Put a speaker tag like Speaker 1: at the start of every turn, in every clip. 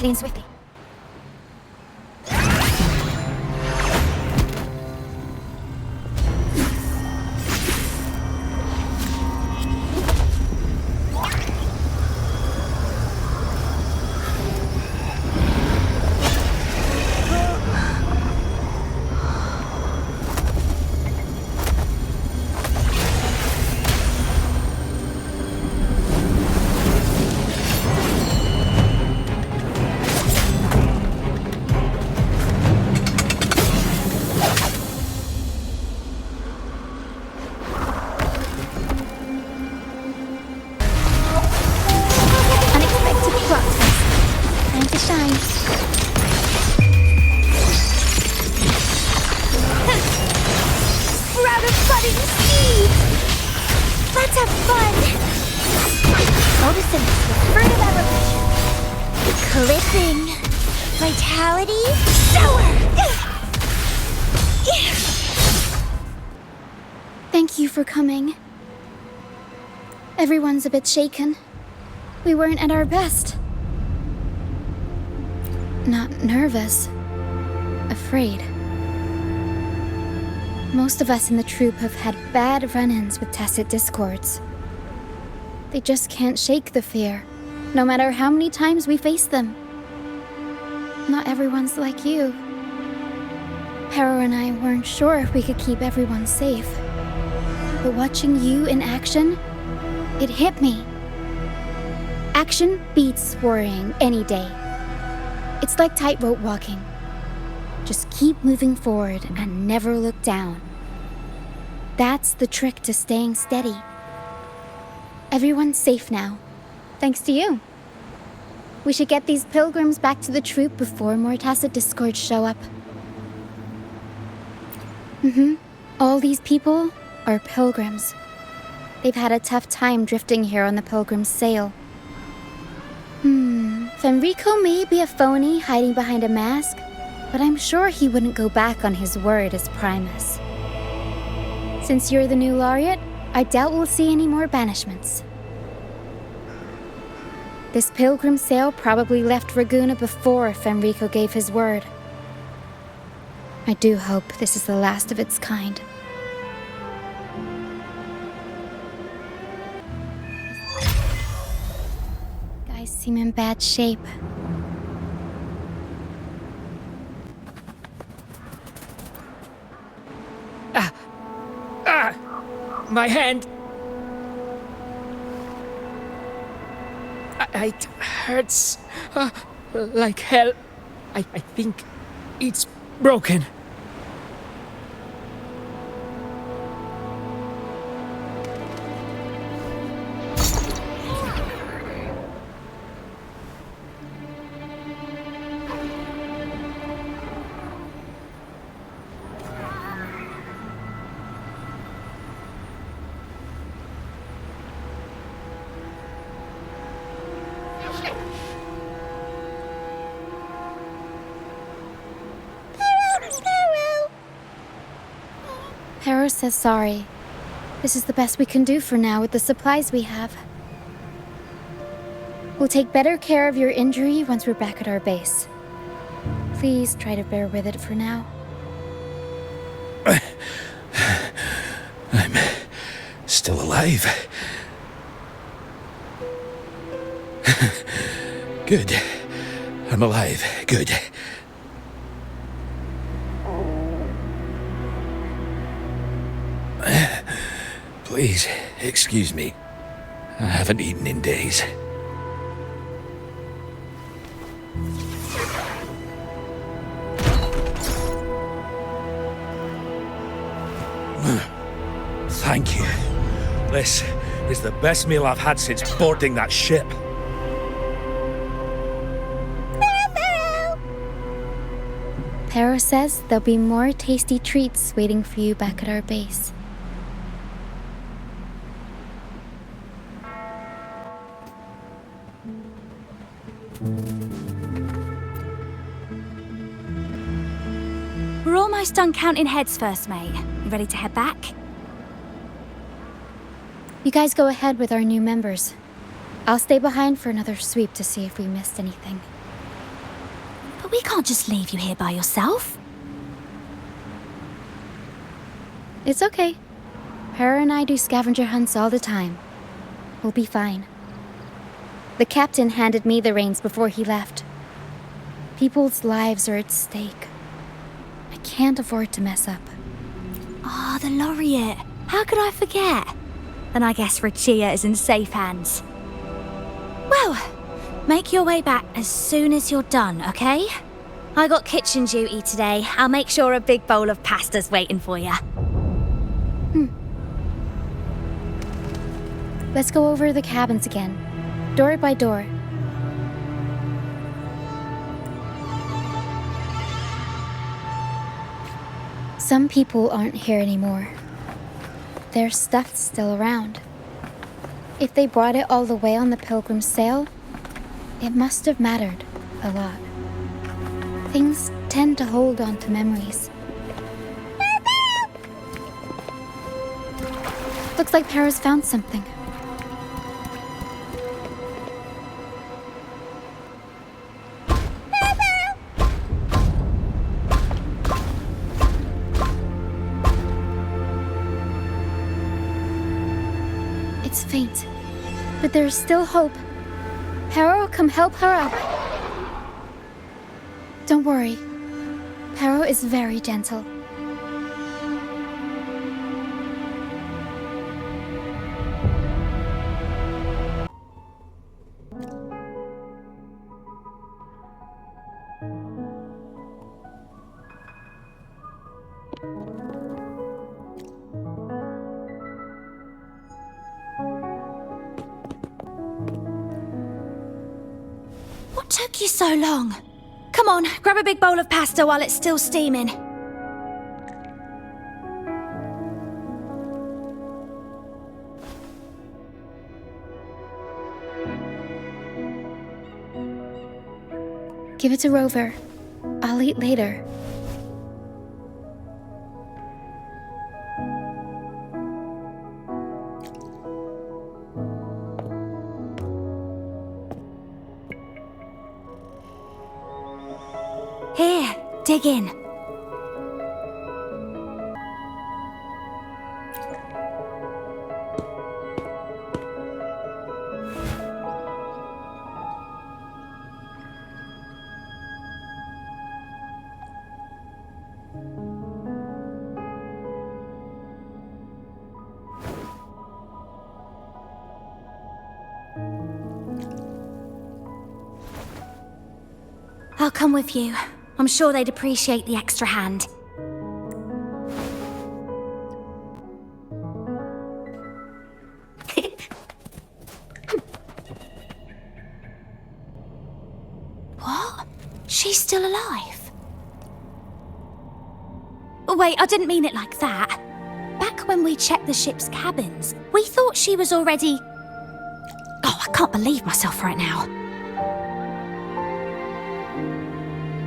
Speaker 1: clean swiftly. Thank you for coming. Everyone's a bit shaken. We weren't at our best. Not nervous. Afraid. Most of us in the troupe have had bad run-ins with tacit discords. They just can't shake the fear, no matter how many times we face them. Not everyone's like you. Harrow and I weren't sure if we could keep everyone safe. But watching you in action, it hit me. Action beats worrying any day. It's like tightrope walking. Just keep moving forward and never look down. That's the trick to staying steady. Everyone's safe now, thanks to you. We should get these pilgrims back to the troupe before more tacit discords show up. All these people are pilgrims. They've had a tough time drifting here on the pilgrim's sail. Fenrico may be a phony hiding behind a mask, but I'm sure he wouldn't go back on his word as Primus. Since you're the new laureate, I doubt we'll see any more banishments. This pilgrim sail probably left Raguna before Fenrico gave his word. I do hope this is the last of its kind. Guys seem in bad shape.
Speaker 2: My hand! It hurts like hell. I think it's broken.
Speaker 1: Harrow says sorry. This is the best we can do for now with the supplies we have. We'll take better care of your injury once we're back at our base. Please try to bear with it for now.
Speaker 3: I'm still alive. Good. I'm alive. Good. Please, excuse me. I haven't eaten in days. Thank you.
Speaker 4: This is the best meal I've had since boarding that ship.
Speaker 1: Harrow says there'll be more tasty treats waiting for you back at our base.
Speaker 5: We're almost done counting heads first, mate. You ready to head back?
Speaker 1: You guys go ahead with our new members. I'll stay behind for another sweep to see if we missed anything.
Speaker 5: we can't just leave you here by yourself.
Speaker 1: It's okay. Para and I do scavenger hunts all the time. We'll be fine. The captain handed me the reins before he left. People's lives are at stake. I can't afford to mess up.
Speaker 5: Ah, the laureate. How could I forget? Then I guess Roccia is in safe hands. Well, make your way back as soon as you're done, okay? I got kitchen duty today. I'll make sure a big bowl of pasta's waiting for you.
Speaker 1: Let's go over the cabins again, door by door. Some people aren't here anymore. Their stuff's still around. If they brought it all the way on the Pilgrim's sail, it must have mattered a lot. Things tend to hold on to memories. Looks like Para's found something. It's faint, but there's still hope. Para will come help her up. Don't worry. Para is very gentle.
Speaker 5: What took you so long? Come on, grab a big bowl of pasta while it's still steaming.
Speaker 1: Give it to Rover. I'll eat later.
Speaker 5: Here, dig in. I'll come with you. I'm sure they'd appreciate the extra hand. What? She's still alive? Oh, wait, I didn't mean it like that. Back when we checked the ship's cabins, we thought she was already... Oh, I can't believe myself right now.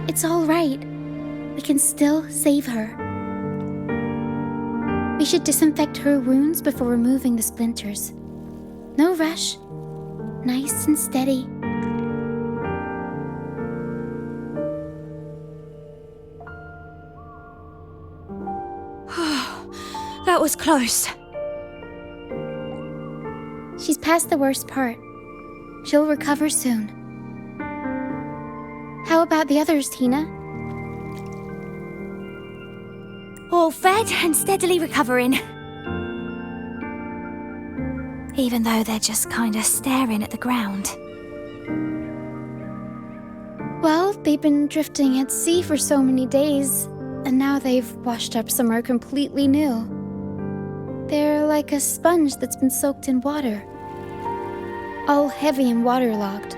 Speaker 1: It's all right. We can still save her. We should disinfect her wounds before removing the splinters. No rush. Nice and steady.
Speaker 5: That was close.
Speaker 1: She's past the worst part. She'll recover soon. How about the others, Tina?
Speaker 5: All fed and steadily recovering. Even though they're just kind of staring at the ground.
Speaker 1: Well, they've been drifting at sea for so many days, and now they've washed up somewhere completely new. They're like a sponge that's been soaked in water. All heavy and waterlogged.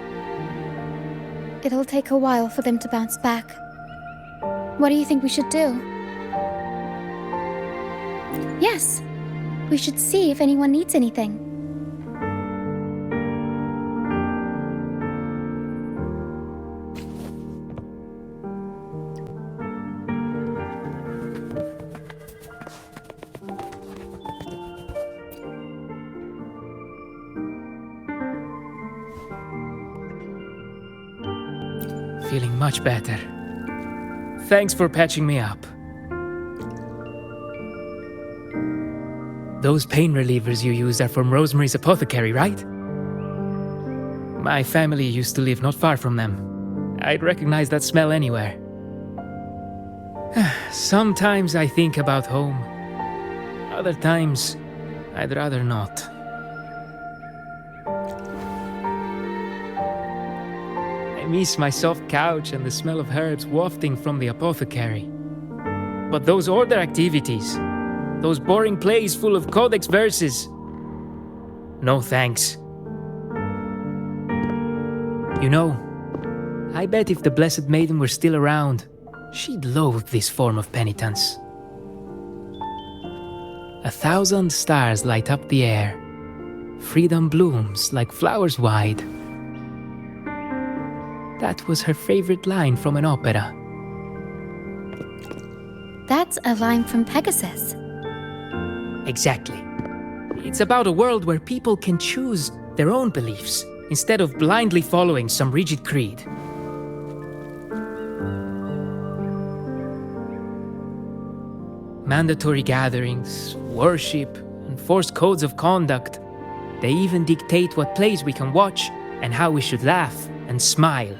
Speaker 1: It'll take a while for them to bounce back. What do you think we should do? Yes, we should see if anyone needs anything.
Speaker 2: Feeling much better. Thanks for patching me up. Those pain relievers you used are from Rosemary's apothecary, right? My family used to live not far from them. I'd recognize that smell anywhere. Sometimes I think about home. Other times, I'd rather not. I miss my soft couch and the smell of herbs wafting from the apothecary. But those order activities, those boring plays full of codex verses, no thanks. You know, I bet if the Blessed Maiden were still around, she'd loathe this form of penitence. 1,000 stars light up the air. Freedom blooms like flowers wide. That was her favorite line from an opera.
Speaker 1: That's a line from Pegasus.
Speaker 2: Exactly. It's about a world where people can choose their own beliefs instead of blindly following some rigid creed. Mandatory gatherings, worship, and forced codes of conduct. They even dictate what plays we can watch and how we should laugh and smile.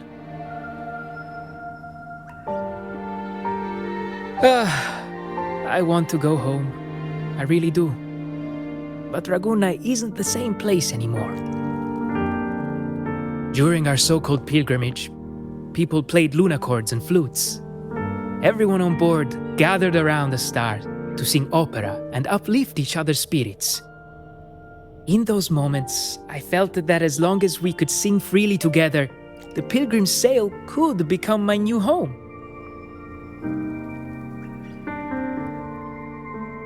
Speaker 2: I want to go home. I really do. But Raguna isn't the same place anymore. During our so-called pilgrimage, people played lunacords and flutes. Everyone on board gathered around the stars to sing opera and uplift each other's spirits. In those moments, I felt that as long as we could sing freely together, the pilgrim's sail could become my new home.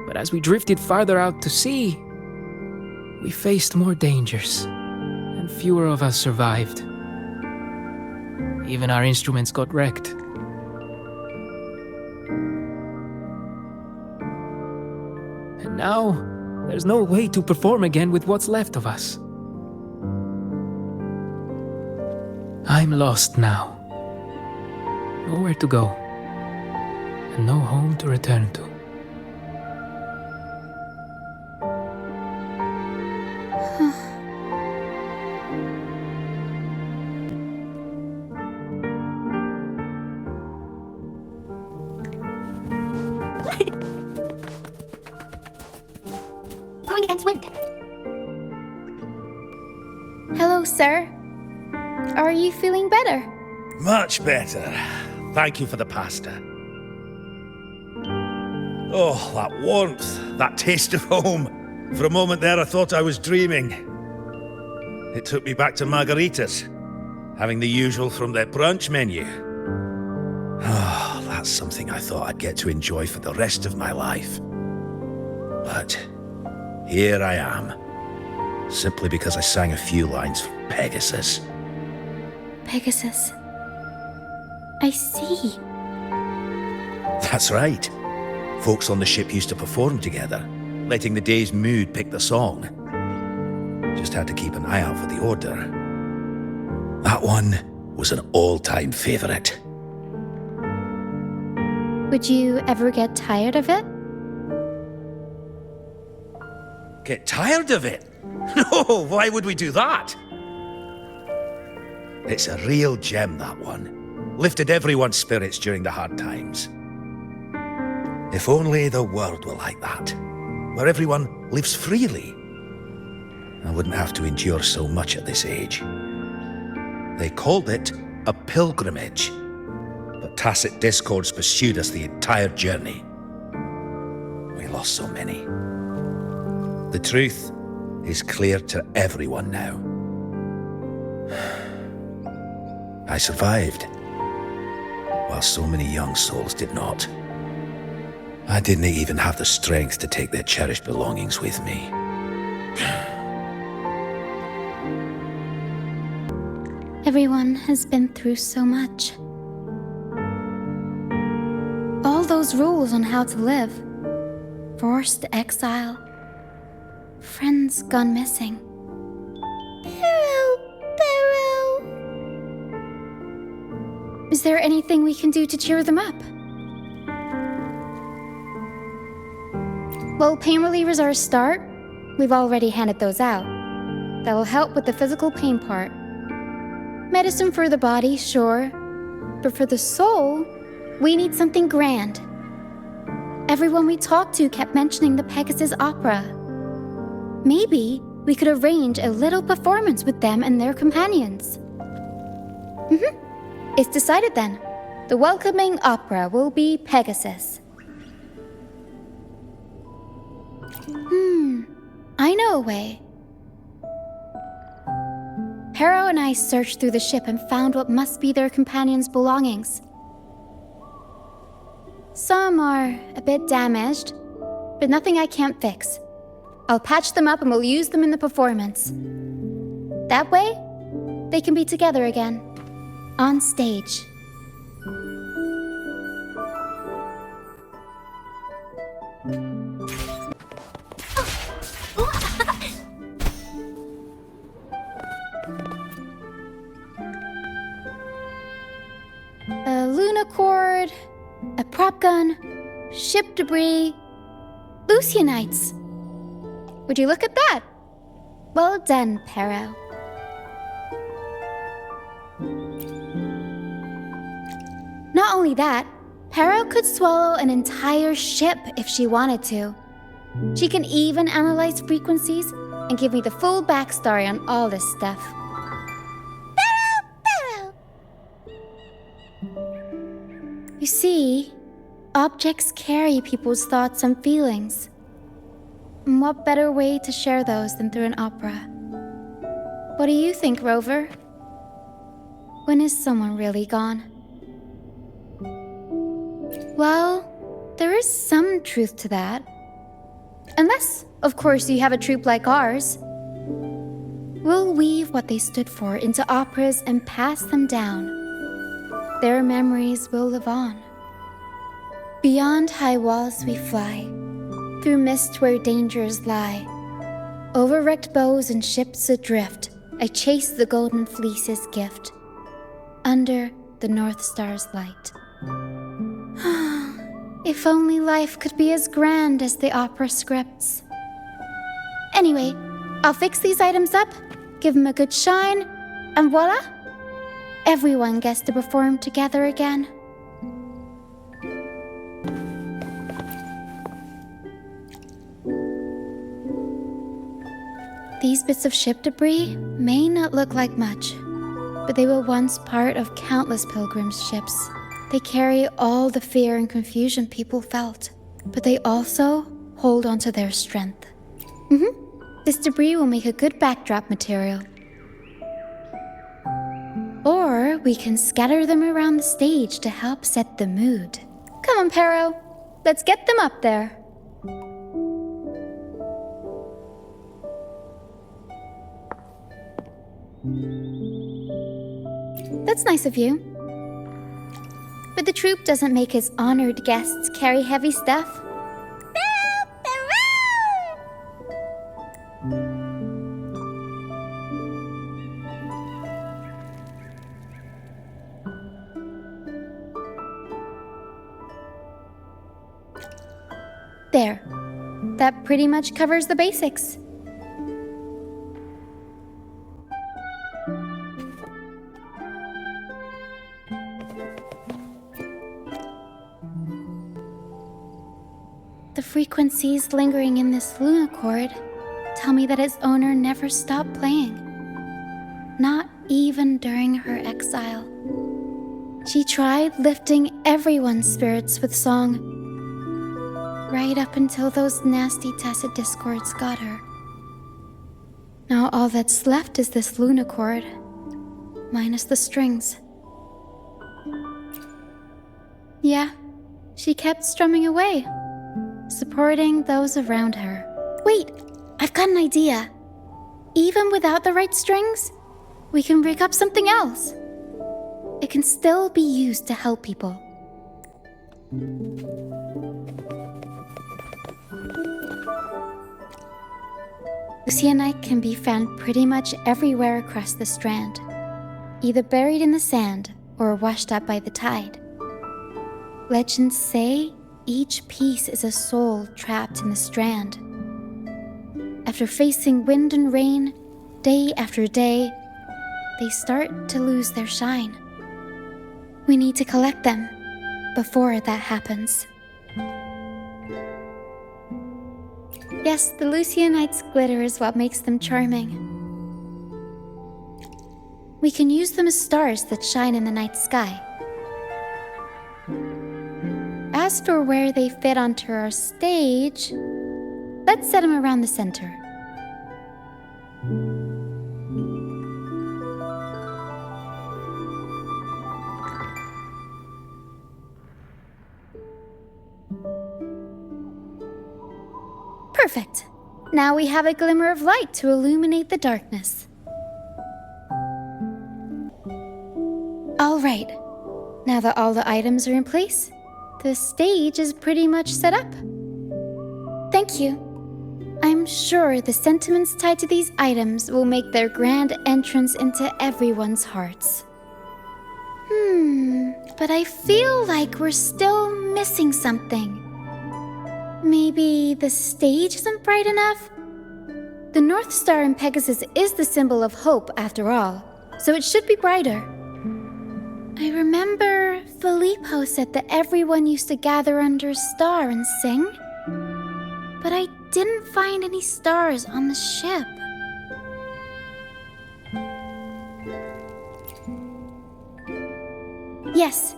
Speaker 2: But as we drifted farther out to sea, we faced more dangers, and fewer of us survived. Even our instruments got wrecked. And now, there's no way to perform again with what's left of us. I'm lost now. Nowhere to go, and no home to return to.
Speaker 1: Going against wind. Hello, sir. Are you feeling better?
Speaker 4: Much better. Thank you for the pasta. Oh, that warmth, that taste of home. For a moment there, I thought I was dreaming. It took me back to margaritas, having the usual from their brunch menu. Oh, that's something I thought I'd get to enjoy for the rest of my life. But here I am, simply because I sang a few lines from Pegasus.
Speaker 1: Pegasus. I see.
Speaker 4: That's right. Folks on the ship used to perform together, letting the day's mood pick the song. Just had to keep an eye out for the order. That one was an all-time favorite.
Speaker 1: Would you ever get tired of it?
Speaker 4: Get tired of it? No, why would we do that? It's a real gem, that one. Lifted everyone's spirits during the hard times. If only the world were like that, where everyone lives freely. I wouldn't have to endure so much at this age. They called it a pilgrimage, but tacit discords pursued us the entire journey. We lost so many. The truth is clear to everyone now. I survived, while so many young souls did not. I didn't even have the strength to take their cherished belongings with me.
Speaker 1: Everyone has been through so much. All those rules on how to live. Forced exile. Friends gone missing. Is there anything we can do to cheer them up? Well, pain relievers are a start. We've already handed those out. That'll help with the physical pain part. Medicine for the body, sure. But for the soul, we need something grand. Everyone we talked to kept mentioning the Pegasus Opera. Maybe we could arrange a little performance with them and their companions. It's decided then. The welcoming opera will be Pegasus. I know a way. Pero and I searched through the ship and found what must be their companions' belongings. Some are a bit damaged, but nothing I can't fix. I'll patch them up and we'll use them in the performance. That way, they can be together again, on stage. A lunacord, a prop gun, ship debris, Lucianites. Would you look at that? Well done, Pero. Not only that, Pero could swallow an entire ship if she wanted to. She can even analyze frequencies and give me the full backstory on all this stuff. You see, objects carry people's thoughts and feelings. And what better way to share those than through an opera? What do you think, Rover? When is someone really gone? Well, there is some truth to that. Unless, of course, you have a troupe like ours. We'll weave what they stood for into operas and pass them down. Their memories will live on. Beyond high walls we fly, through mist where dangers lie. Over wrecked bows and ships adrift, I chase the golden fleece's gift, under the North Star's light. If only life could be as grand as the opera scripts. Anyway, I'll fix these items up, give them a good shine, and voila! Everyone gets to perform together again. These bits of ship debris may not look like much, but they were once part of countless pilgrims' ships. They carry all the fear and confusion people felt, but they also hold onto their strength. This debris will make a good backdrop material. Or we can scatter them around the stage to help set the mood. Come on, Pero. Let's get them up there. That's nice of you. But the troupe doesn't make his honored guests carry heavy stuff. There. That pretty much covers the basics. The frequencies lingering in this lunacord tell me that its owner never stopped playing. Not even during her exile. She tried lifting everyone's spirits with song, right up until those nasty tacit discords got her. Now all that's left is this lunacord, minus the strings. Yeah, she kept strumming away, supporting those around her. Wait, I've got an idea. Even without the right strings, we can rig up something else. It can still be used to help people. Lucianite can be found pretty much everywhere across the strand, either buried in the sand or washed up by the tide. Legends say Each piece is a soul trapped in the strand. After facing wind and rain, day after day, they start to lose their shine. We need to collect them before that happens. Yes, the Lucianite's glitter is what makes them charming. We can use them as stars that shine in the night sky. As for where they fit onto our stage, let's set them around the center. Perfect. Now we have a glimmer of light to illuminate the darkness. All right. Now that all the items are in place, the stage is pretty much set up. Thank you. I'm sure the sentiments tied to these items will make their grand entrance into everyone's hearts. But I feel like we're still missing something. Maybe the stage isn't bright enough? The North Star in Pegasus is the symbol of hope, after all, so it should be brighter. I remember Filippo said that everyone used to gather under a star and sing, but I didn't find any stars on the ship. Yes,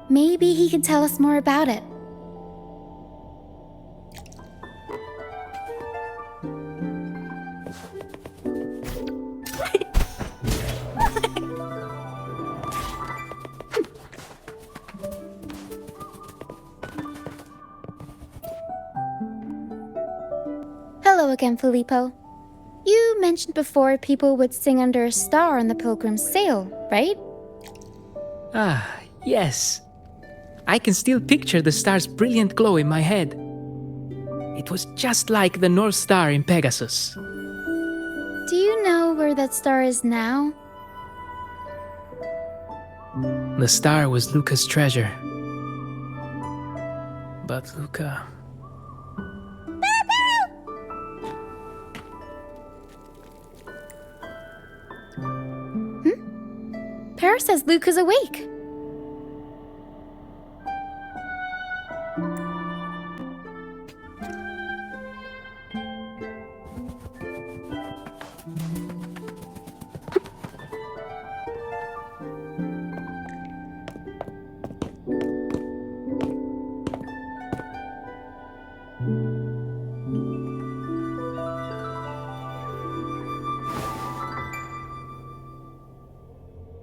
Speaker 1: maybe he can tell us more about it. Hello again, Filippo. You mentioned before people would sing under a star on the Pilgrim's Sail, right?
Speaker 2: Ah, yes. I can still picture the star's brilliant glow in my head. It was just like the North Star in Pegasus.
Speaker 1: Do you know where that star is now?
Speaker 2: The star was Luca's treasure. But Luca...
Speaker 1: Para says Luca's awake.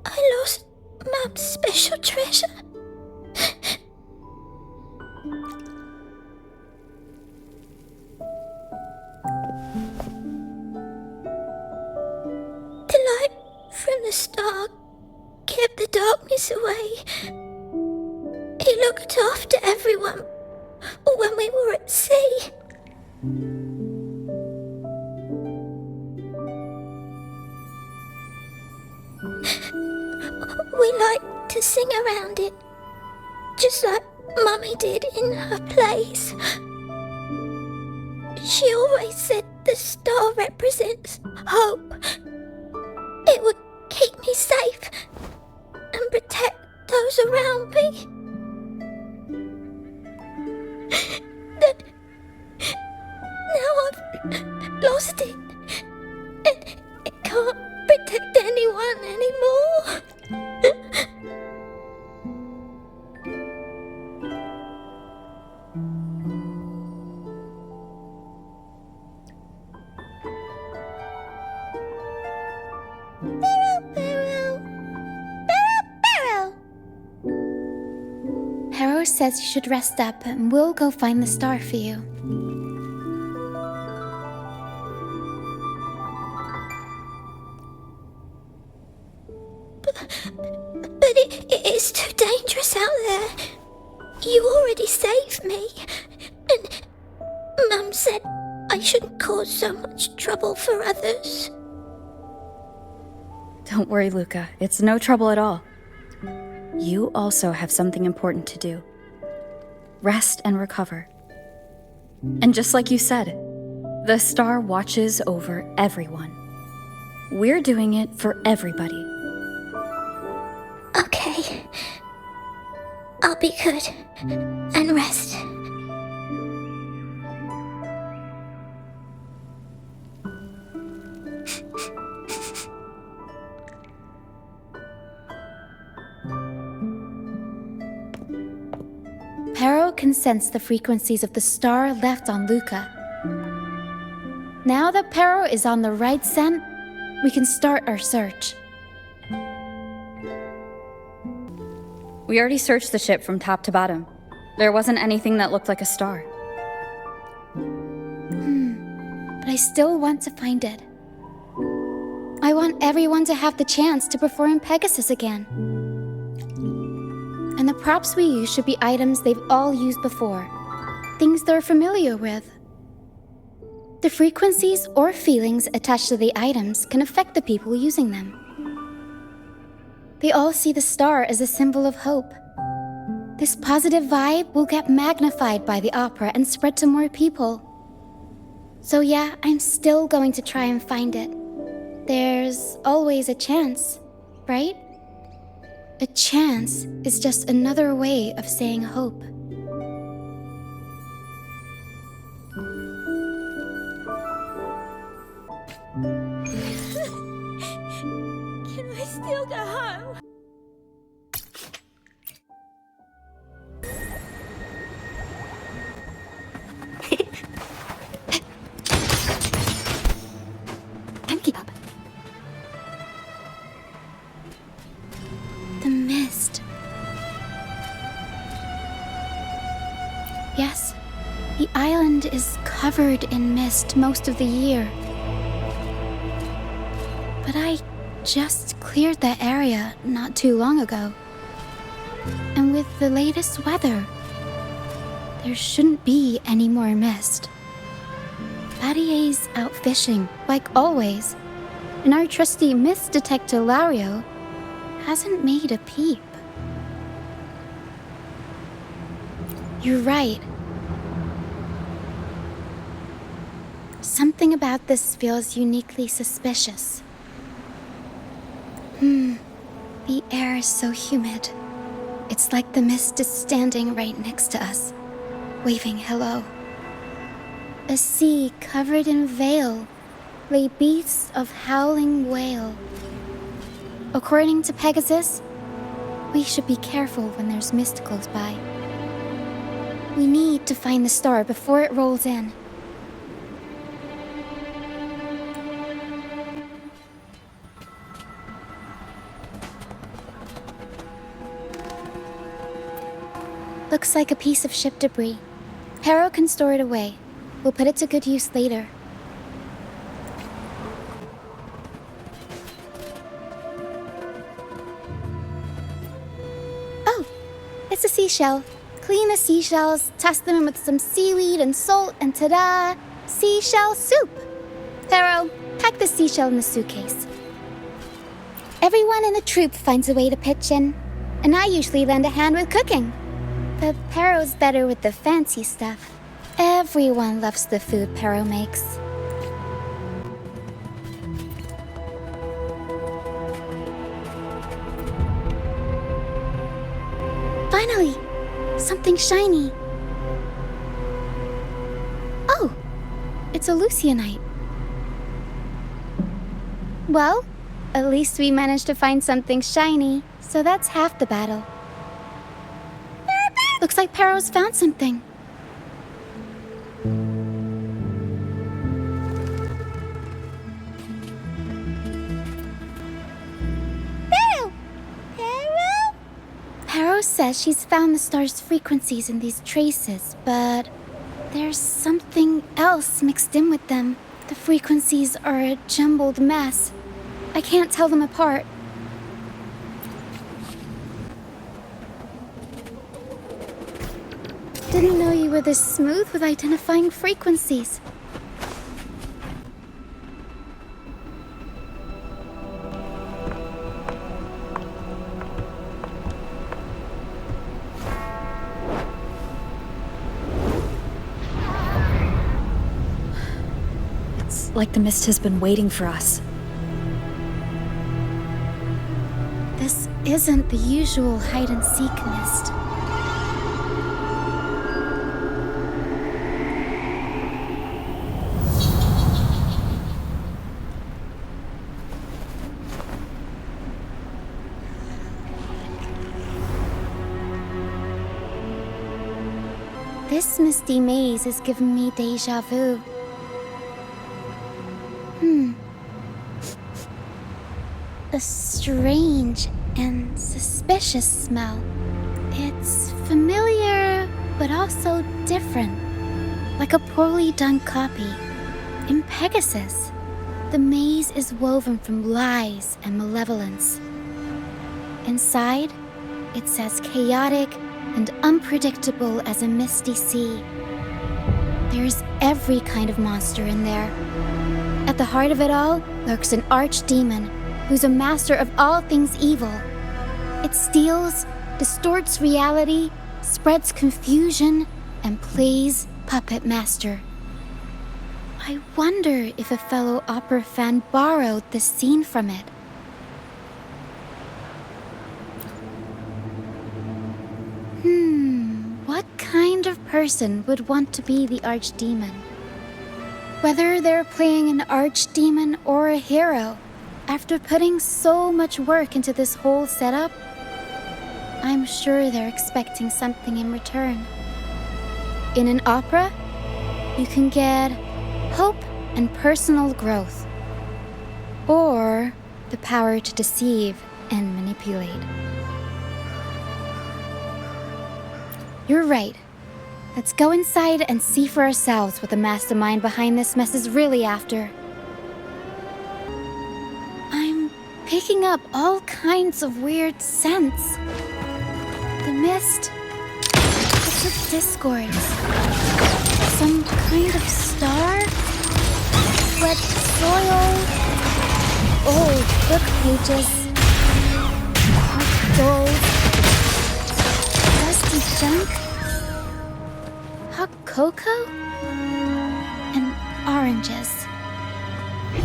Speaker 5: I lost Mum's special treasure. The light from the star kept the darkness away. He looked after everyone when we were at sea. We like to sing around it, just like Mummy did in her plays. She always said the star represents hope. It would keep me safe and protect those around me. Now I've lost it, and it can't protect anyone anymore.
Speaker 1: Harrow says you should rest up and we'll go find the star for you.
Speaker 5: But it is too dangerous out there. You already saved me. And Mum said I shouldn't cause so much trouble for others.
Speaker 6: Don't worry, Luca. It's no trouble at all. You also have something important to do. rest and recover. And just like you said, the star watches over everyone. We're doing it for everybody.
Speaker 5: Okay. I'll be good and rest.
Speaker 1: Pero can sense the frequencies of the star left on Luca. Now that Pero is on the right scent, we can start our search.
Speaker 6: We already searched the ship from top to bottom. There wasn't anything that looked like a star.
Speaker 1: But I still want to find it. I want everyone to have the chance to perform Pegasus again. And the props we use should be items they've all used before. Things they're familiar with. The frequencies or feelings attached to the items can affect the people using them. They all see the star as a symbol of hope. This positive vibe will get magnified by the opera and spread to more people. So yeah, I'm still going to try and find it. There's always a chance, right? A chance is just another way of saying hope.
Speaker 5: Can I still go home?
Speaker 1: Can't keep up. The mist. Yes, the island is covered in mist most of the year. But I just cleared that area not too long ago. And with the latest weather, there shouldn't be any more mist. Battier's out fishing, like always, and our trusty mist detector Lario hasn't made a peep. You're right. Something about this feels uniquely suspicious. The air is so humid. It's like the mist is standing right next to us, waving hello. A sea covered in veil lay beasts of howling whale. According to Pegasus, we should be careful when there's mist close by. We need to find the star before it rolls in. Looks like a piece of ship debris. Pero can store it away. We'll put it to good use later. Oh, it's a seashell. Clean the seashells, toss them in with some seaweed and salt, and ta-da! Seashell soup! Pero, pack the seashell in the suitcase. Everyone in the troupe finds a way to pitch in, and I usually lend a hand with cooking. But Pero's better with the fancy stuff. Everyone loves the food Pero makes. Finally! Something shiny. Oh! It's a Lucianite. Well, at least we managed to find something shiny, so that's half the battle. Looks like Pero's found something. Pero says she's found the star's frequencies in these traces, but there's something else mixed in with them. The frequencies are a jumbled mess. I can't tell them apart. Didn't know you were this smooth with identifying frequencies.
Speaker 6: like the mist has been waiting for us.
Speaker 1: This isn't the usual hide-and-seek mist. This misty maze is giving me déjà vu. A strange and suspicious smell. It's familiar, but also different. Like a poorly done copy. In Pegasus, the maze is woven from lies and malevolence. Inside, it's as chaotic and unpredictable as a misty sea. There's every kind of monster in there. At the heart of it all lurks an archdemon who's a master of all things evil. It steals, distorts reality, spreads confusion, and plays puppet master. I wonder if a fellow opera fan borrowed this scene from it. What kind of person would want to be the archdemon? Whether they're playing an archdemon or a hero, after putting so much work into this whole setup, I'm sure they're expecting something in return. In an opera, you can get hope and personal growth, or the power to deceive and manipulate. You're right. Let's go inside and see for ourselves what the mastermind behind this mess is really after. I'm picking up all kinds of weird scents. The mist. It's a discord. Some kind of star? Wet soil? Old book pages? Hot dolls? Dusty junk? Hot cocoa? And oranges.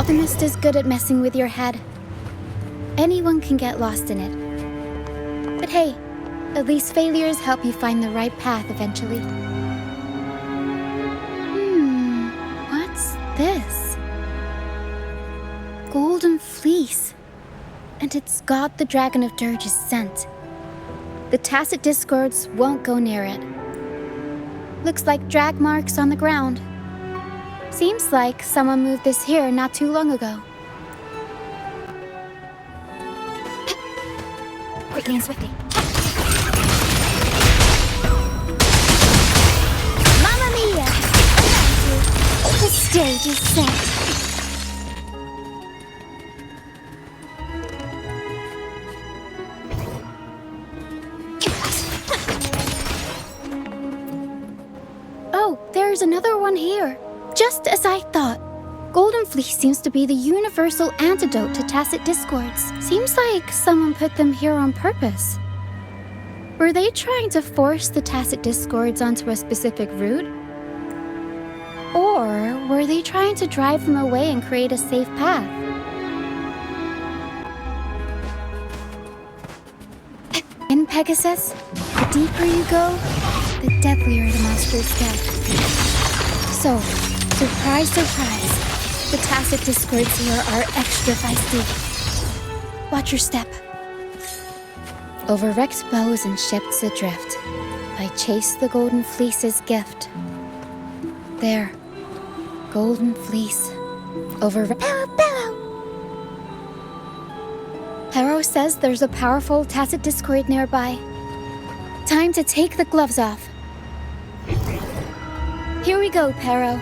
Speaker 1: The mist is good at messing with your head. Anyone can get lost in it. But hey, at least failures help you find the right path eventually. What's this? Golden fleece. And it's got the Dragon of Dirge's scent. The tacit discords won't go near it. Looks like drag marks on the ground. Seems like someone moved this here not too long ago. Quickly and swiftly. Mamma mia! The stage is set. Oh, there's another one here. Just as I thought. Golden Fleece seems to be the universal antidote to tacit discords. Seems like someone put them here on purpose. Were they trying to force the tacit discords onto a specific route? Or were they trying to drive them away and create a safe path? In Pegasus, the deeper you go, the deadlier the monsters get. So, surprise, surprise, the tacit discords here are extra feisty. Watch your step. Over wrecked bows and ships adrift, I chase the Golden Fleece's gift. There, Golden Fleece. Over Pero! Pero says there's a powerful tacit discord nearby. Time to take the gloves off. Here we go, Pero.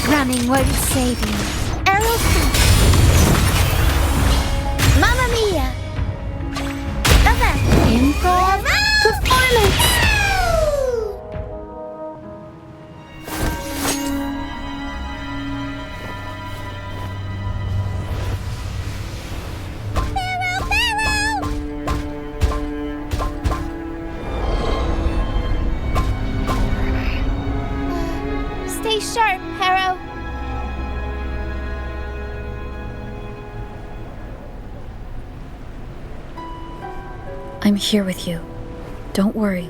Speaker 1: Running won't save you. Arrow free. Mamma mia! Improv performance! sharp, Harrow.
Speaker 6: I'm here with you. Don't worry.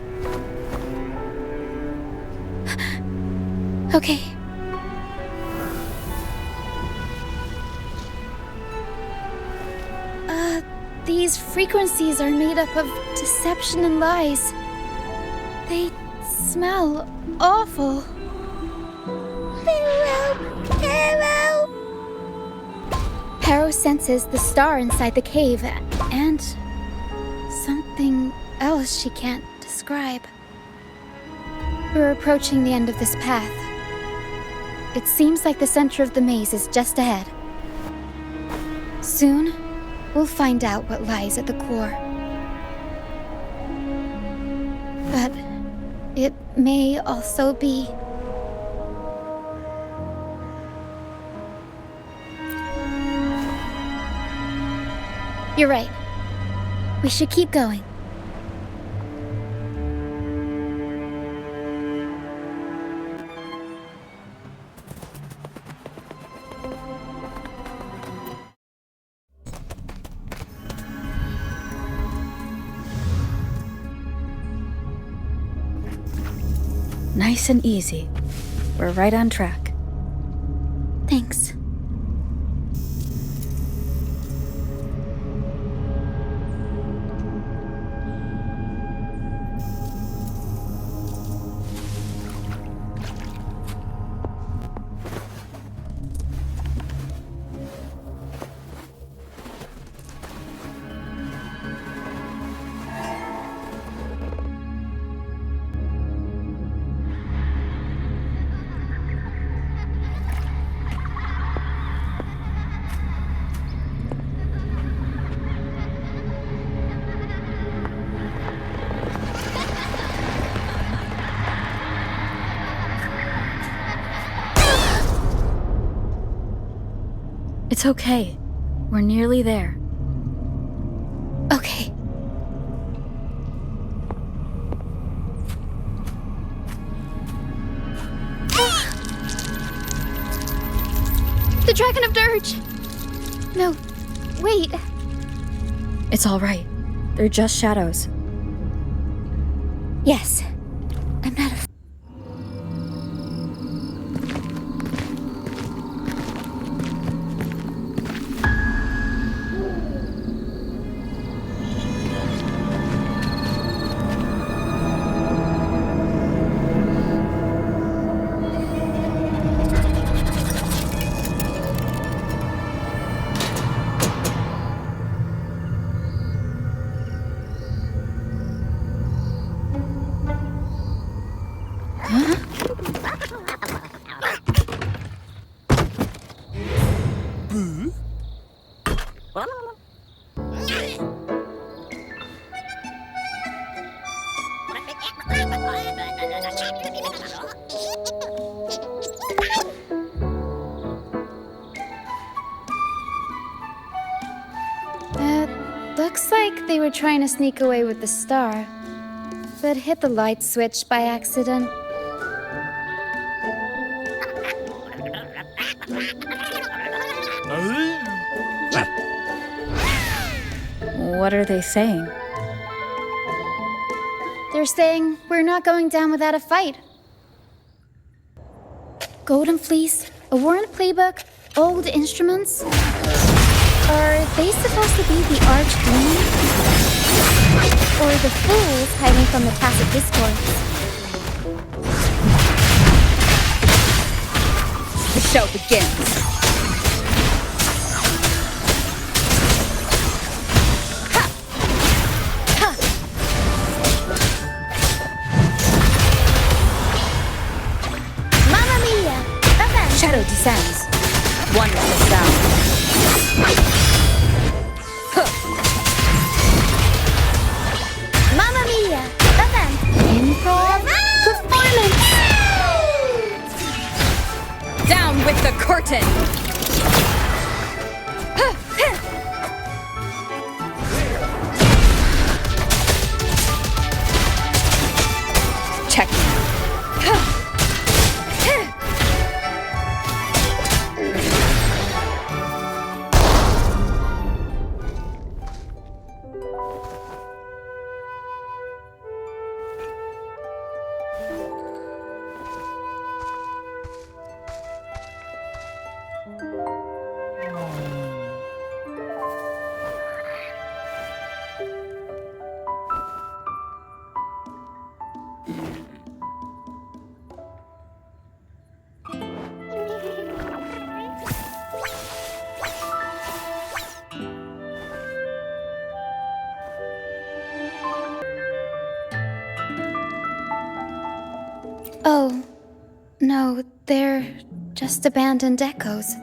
Speaker 1: Okay. These frequencies are made up of deception and lies. They smell awful. Harrow! Harrow senses the star inside the cave and something else she can't describe. We're approaching the end of this path. It seems like the center of the maze is just ahead. Soon, we'll find out what lies at the core. But it may also be... You're right. We should keep going.
Speaker 6: Nice and easy. We're right on track.
Speaker 1: Thanks.
Speaker 6: It's okay. We're nearly there.
Speaker 1: Okay. The Dragon of Dirge! No, wait.
Speaker 6: It's all right. They're just shadows.
Speaker 1: Yes. I'm not afraid. Looks like they were trying to sneak away with the star, but hit the light switch by accident.
Speaker 6: What are they saying?
Speaker 1: They're saying we're not going down without a fight. Golden Fleece, a worn playbook, old instruments. Are they supposed to be the Archdemon? Or the fools hiding from the Tacit Discords?
Speaker 6: The show begins.
Speaker 1: Mamma mia!
Speaker 6: Shadow descends. Wonderful sound.
Speaker 1: Mamma mia! Improv performance!
Speaker 6: Down with the curtain! Check.
Speaker 1: they're just abandoned echoes.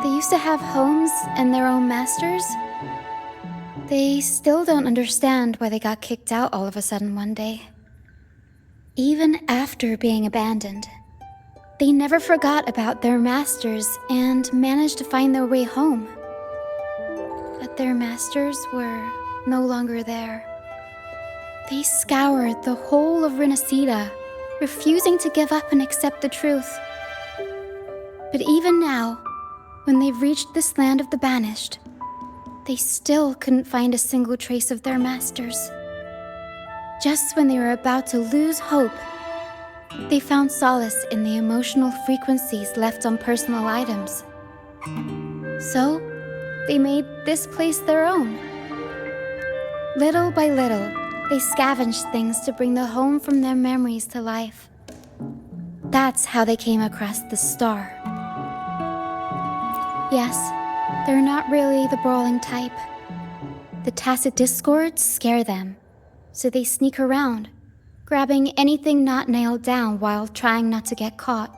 Speaker 1: They used to have homes and their own masters. They still don't understand why they got kicked out all of a sudden one day. Even after being abandoned, they never forgot about their masters and managed to find their way home. But their masters were no longer there. They scoured the whole of Rinascita, refusing to give up and accept the truth. But even now, when they've reached this land of the banished, they still couldn't find a single trace of their masters. Just when they were about to lose hope, they found solace in the emotional frequencies left on personal items. So, they made this place their own. Little by little, they scavenged things to bring the home from their memories to life. That's how they came across the star. Yes, they're not really the brawling type. The tacit discords scare them, so they sneak around, grabbing anything not nailed down while trying not to get caught.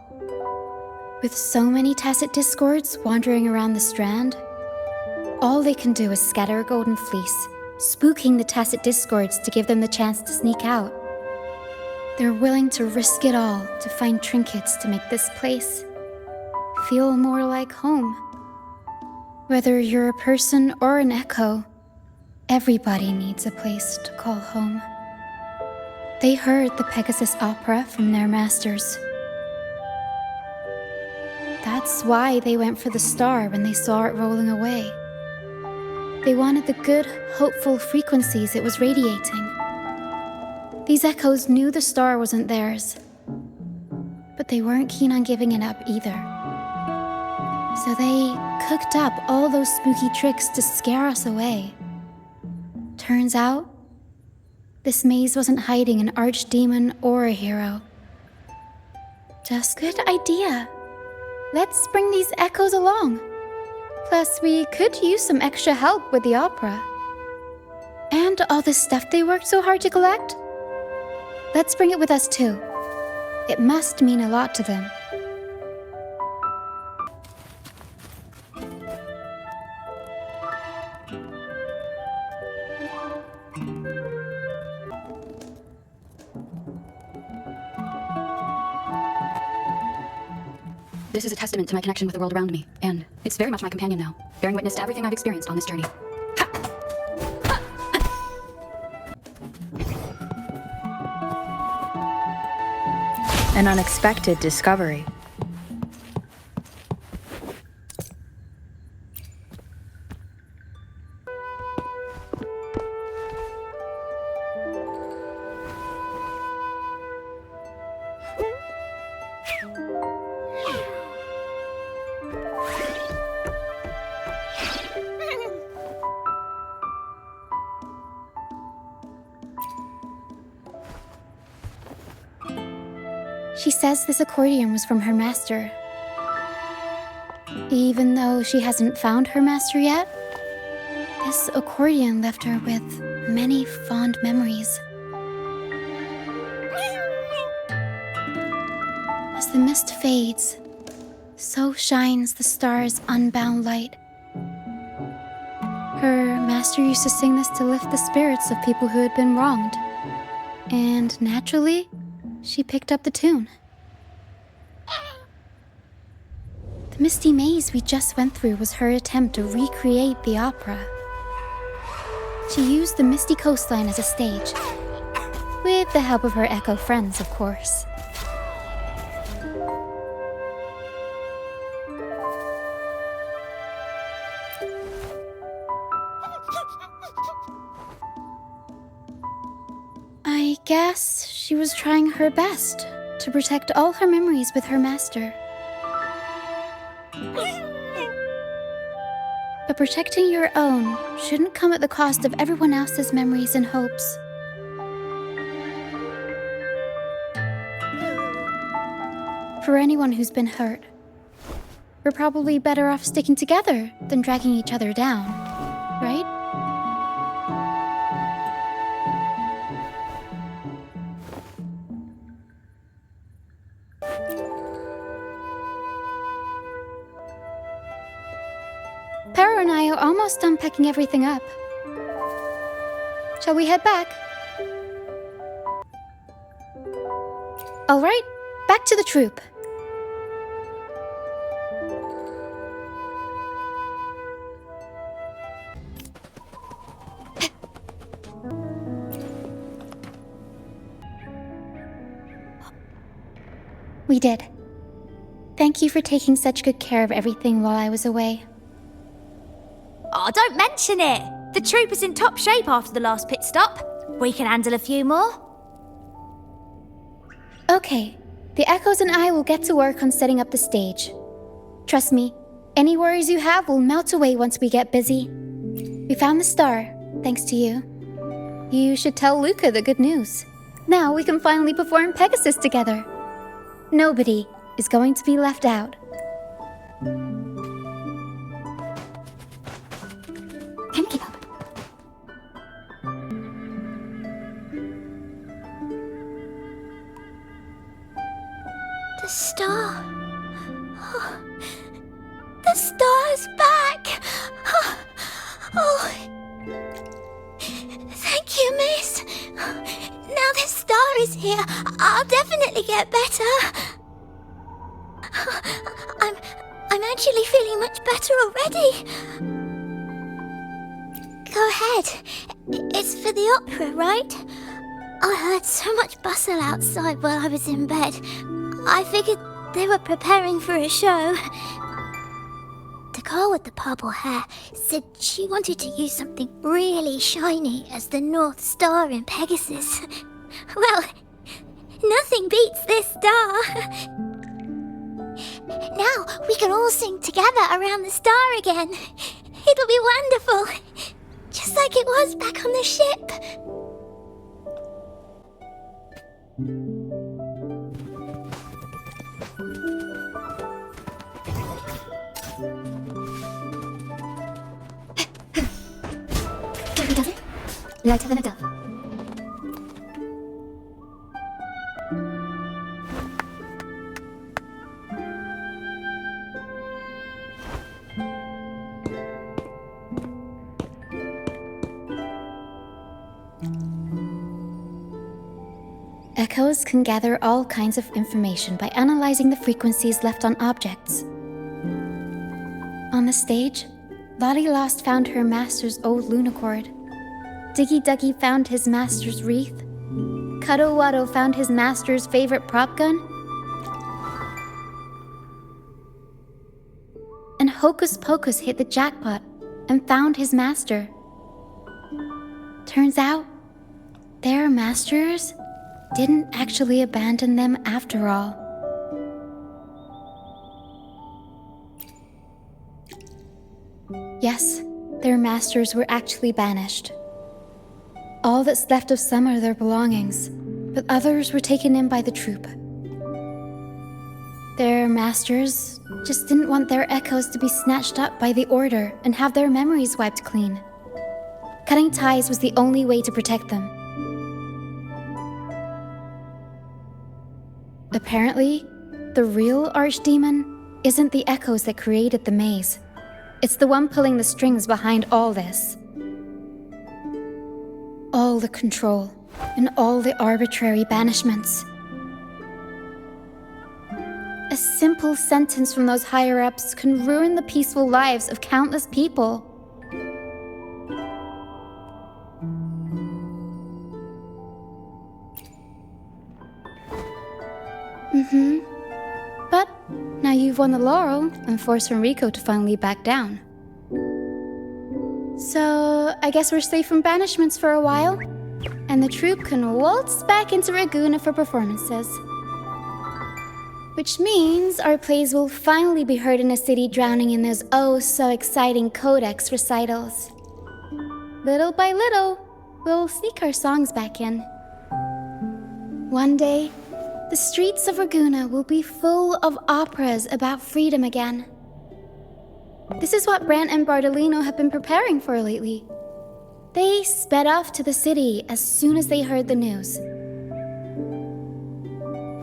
Speaker 1: With so many tacit discords wandering around the strand, all they can do is scatter a golden fleece, spooking the tacit discords to give them the chance to sneak out. They're willing to risk it all to find trinkets to make this place feel more like home. Whether you're a person or an echo, everybody needs a place to call home. They heard the Pegasus opera from their masters. That's why they went for the star when they saw it rolling away. They wanted the good, hopeful frequencies it was radiating. These echoes knew the star wasn't theirs, but they weren't keen on giving it up either. So they cooked up all those spooky tricks to scare us away. Turns out, this maze wasn't hiding an archdemon or a hero. Just good idea. Let's bring these echoes along. Plus, we could use some extra help with the opera. And all this stuff they worked so hard to collect? Let's bring it with us too. It must mean a lot to them.
Speaker 6: This is a testament to my connection with the world around me, and it's very much my companion now, bearing witness to everything I've experienced on this journey.
Speaker 7: An unexpected discovery.
Speaker 1: She says this accordion was from her master. Even though she hasn't found her master yet, this accordion left her with many fond memories. As the mist fades, so shines the star's unbound light. Her master used to sing this to lift the spirits of people who had been wronged. And naturally, she picked up the tune. The misty maze we just went through was her attempt to recreate the opera. She used the misty coastline as a stage, with the help of her echo friends, of course. I guess she was trying her best to protect all her memories with her master. But protecting your own shouldn't come at the cost of everyone else's memories and hopes. For anyone who's been hurt, we're probably better off sticking together than dragging each other down, right? Pero and I are almost done packing everything up. Shall we head back? All right, back to the troop. We did. Thank you for taking such good care of everything while I was away.
Speaker 5: Oh, don't mention it! The troop is in top shape after the last pit stop. We can handle a few more.
Speaker 1: Okay, the Echoes and I will get to work on setting up the stage. Trust me, any worries you have will melt away once we get busy. We found the star, thanks to you. You should tell Luca the good news. Now we can finally perform Pegasus together. Nobody is going to be left out. Can you keep up?
Speaker 5: The star. Oh, the star's back! Oh. Thank you, miss. Now the star is here, I'll definitely get better. I'm actually feeling much better already. Go ahead. It's for the opera, right? I heard so much bustle outside while I was in bed. I figured they were preparing for a show. The girl with the purple hair said she wanted to use something really shiny as the North Star in Pegasus. Well, nothing beats this star. Now we can all sing together around the star again. It'll be wonderful. Just like it was back on the ship. Lighter than a dove.
Speaker 1: Echoes can gather all kinds of information by analyzing the frequencies left on objects. On the stage, Lottie Lost found her master's old lunicord. Diggy Duggy found his master's wreath. Cuddle Waddle found his master's favorite prop gun. And Hocus Pocus hit the jackpot and found his master. Turns out, their masters didn't actually abandon them after all. Yes, their masters were actually banished. All that's left of some are their belongings, but others were taken in by the troop. Their masters just didn't want their echoes to be snatched up by the Order and have their memories wiped clean. Cutting ties was the only way to protect them. Apparently, the real archdemon isn't the echoes that created the maze. It's the one pulling the strings behind all this. All the control, and all the arbitrary banishments. A simple sentence from those higher-ups can ruin the peaceful lives of countless people. But now you've won the laurel and forced Enrico to finally back down. So, I guess we're safe from banishments for a while, and the troupe can waltz back into Ragusa for performances. Which means our plays will finally be heard in a city drowning in those oh-so-exciting codex recitals. Little by little, we'll sneak our songs back in. One day, the streets of Ragusa will be full of operas about freedom again. This is what Brant and Bardolino have been preparing for lately. They sped off to the city as soon as they heard the news.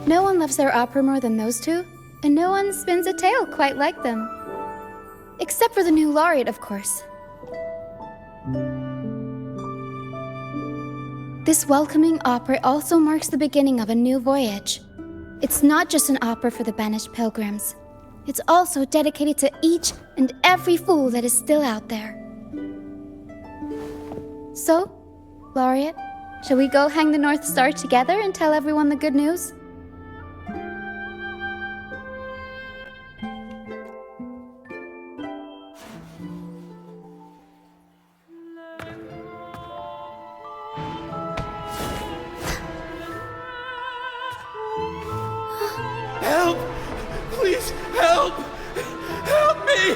Speaker 1: No one loves their opera more than those two, and no one spins a tale quite like them. Except for the new laureate, of course. This welcoming opera also marks the beginning of a new voyage. It's not just an opera for the banished pilgrims. It's also dedicated to each and every fool that is still out there. So, Laureate, shall we go hang the North Star together and tell everyone the good news?
Speaker 3: Help! Please, help! Help me!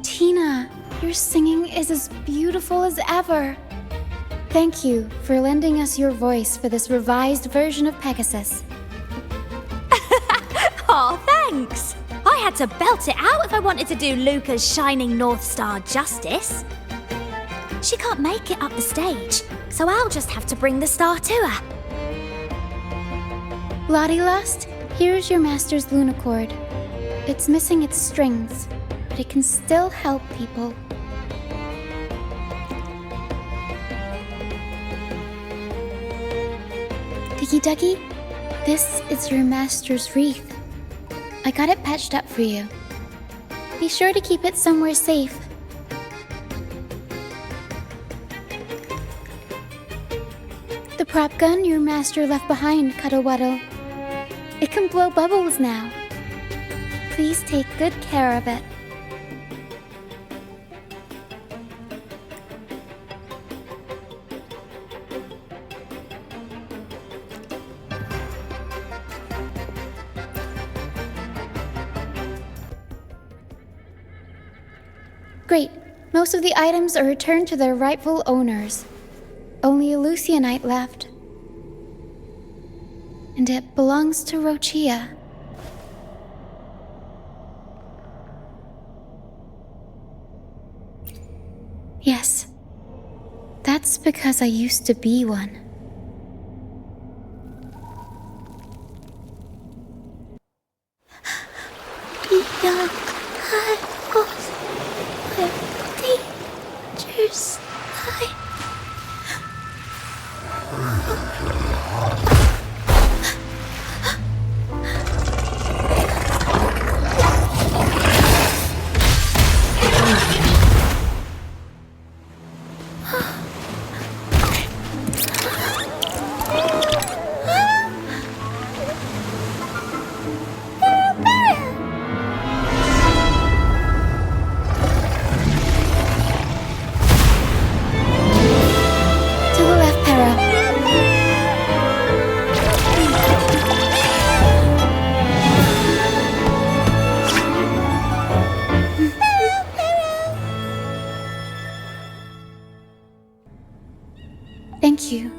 Speaker 1: Tina, your singing is as beautiful as ever. Thank you for lending us your voice for this revised version of Pegasus.
Speaker 5: Aw, thanks! I had to belt it out if I wanted to do Luca's Shining North Star justice. She can't make it up the stage, so I'll just have to bring the star to her.
Speaker 1: Lottie Lost, here's your master's Lunacord. It's missing its strings, but it can still help people. Diggy Duggy, this is your master's wreath. I got it patched up for you. Be sure to keep it somewhere safe. The prop gun your master left behind, Cuddlewaddle. It can blow bubbles now. Please take good care of it. Great. Most of the items are returned to their rightful owners. Only a Lucianite left. And it belongs to Roccia. Yes. That's because I used to be one. Beyond highways where dangers lie. Thank you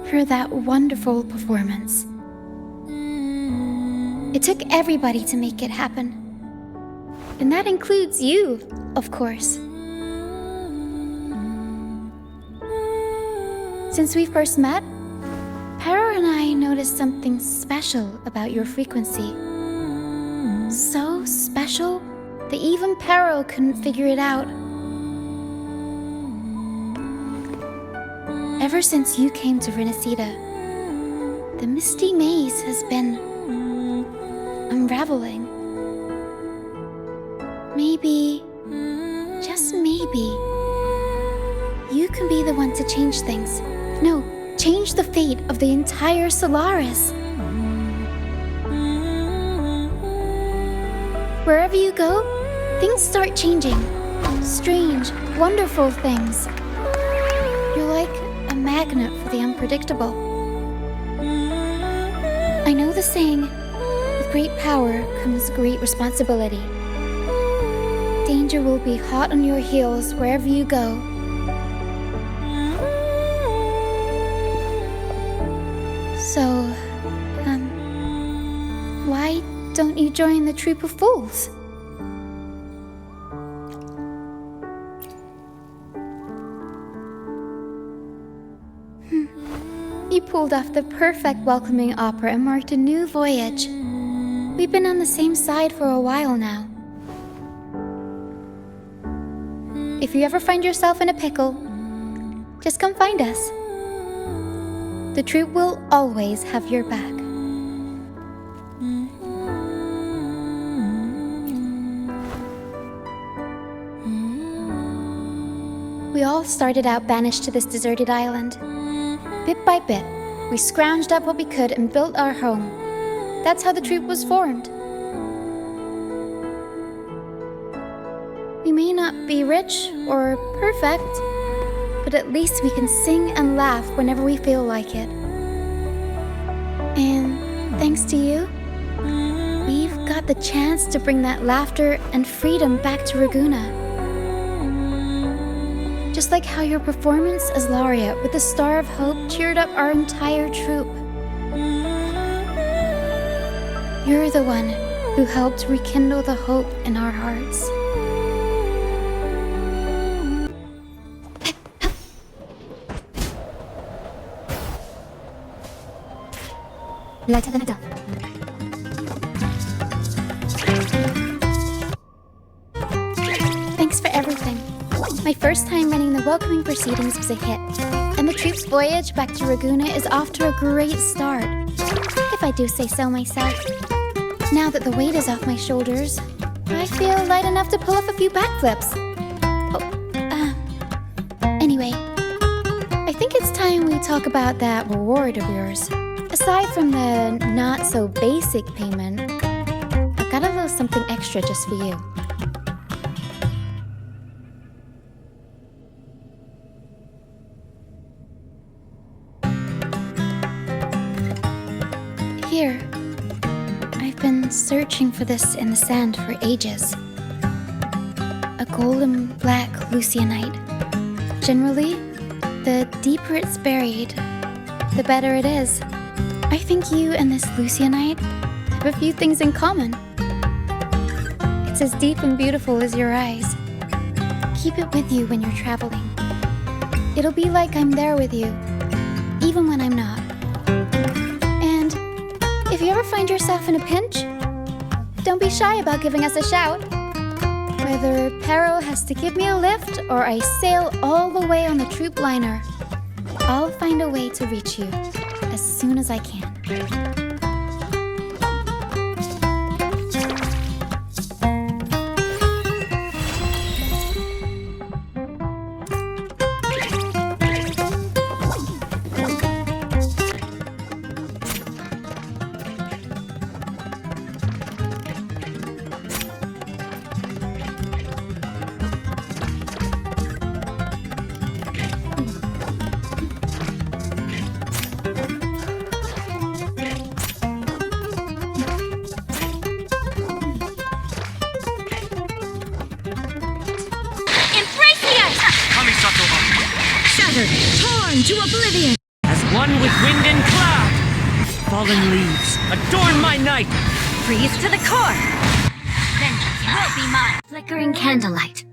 Speaker 1: for that wonderful performance. It took everybody to make it happen. And that includes you, of course. Since we first met, Pero and I noticed something special about your frequency. So special that even Pero couldn't figure it out. Ever since you came to Rinascita, the misty maze has been unraveling. Maybe, just maybe, you can be the one to change things. No, change the fate of the entire Solaris. Wherever you go, things start changing. Strange, wonderful things. You're like a magnet for the unpredictable. I know the saying, with great power comes great responsibility. Danger will be hot on your heels wherever you go. So, why don't you join the troop of fools? You pulled off the perfect welcoming opera and marked a new voyage. We've been on the same side for a while now. If you ever find yourself in a pickle, just come find us. The troop will always have your back. We all started out banished to this deserted island. Bit by bit, we scrounged up what we could and built our home. That's how the troop was formed. We may not be rich or perfect, but at least we can sing and laugh whenever we feel like it. And thanks to you, we've got the chance to bring that laughter and freedom back to Raguna. Just like how your performance as Laureate with the Star of Hope cheered up our entire troop. You're the one who helped rekindle the hope in our hearts. Thanks for everything. My first time running the welcoming proceedings was a hit, and the troop's voyage back to Raguna is off to a great start, if I do say so myself. Now that the weight is off my shoulders, I feel light enough to pull off a few backflips. Anyway, I think it's time we talk about that reward of yours. Aside from the not-so-basic payment, I've got a little something extra just for you. Here. I've been searching for this in the sand for ages. A golden black Lucianite. Generally, the deeper it's buried, the better it is. I think you and this Lucianite have a few things in common. It's as deep and beautiful as your eyes. Keep it with you when you're traveling. It'll be like I'm there with you, even when I'm not. And if you ever find yourself in a pinch, don't be shy about giving us a shout. Whether Pero has to give me a lift or I sail all the way on the troop liner, I'll find a way to reach you as soon as I can.
Speaker 8: Torn to oblivion! As one with wind and cloud! Fallen leaves, adorn my night! Freeze to the core! Vengeance will be mine.
Speaker 1: Flickering candlelight.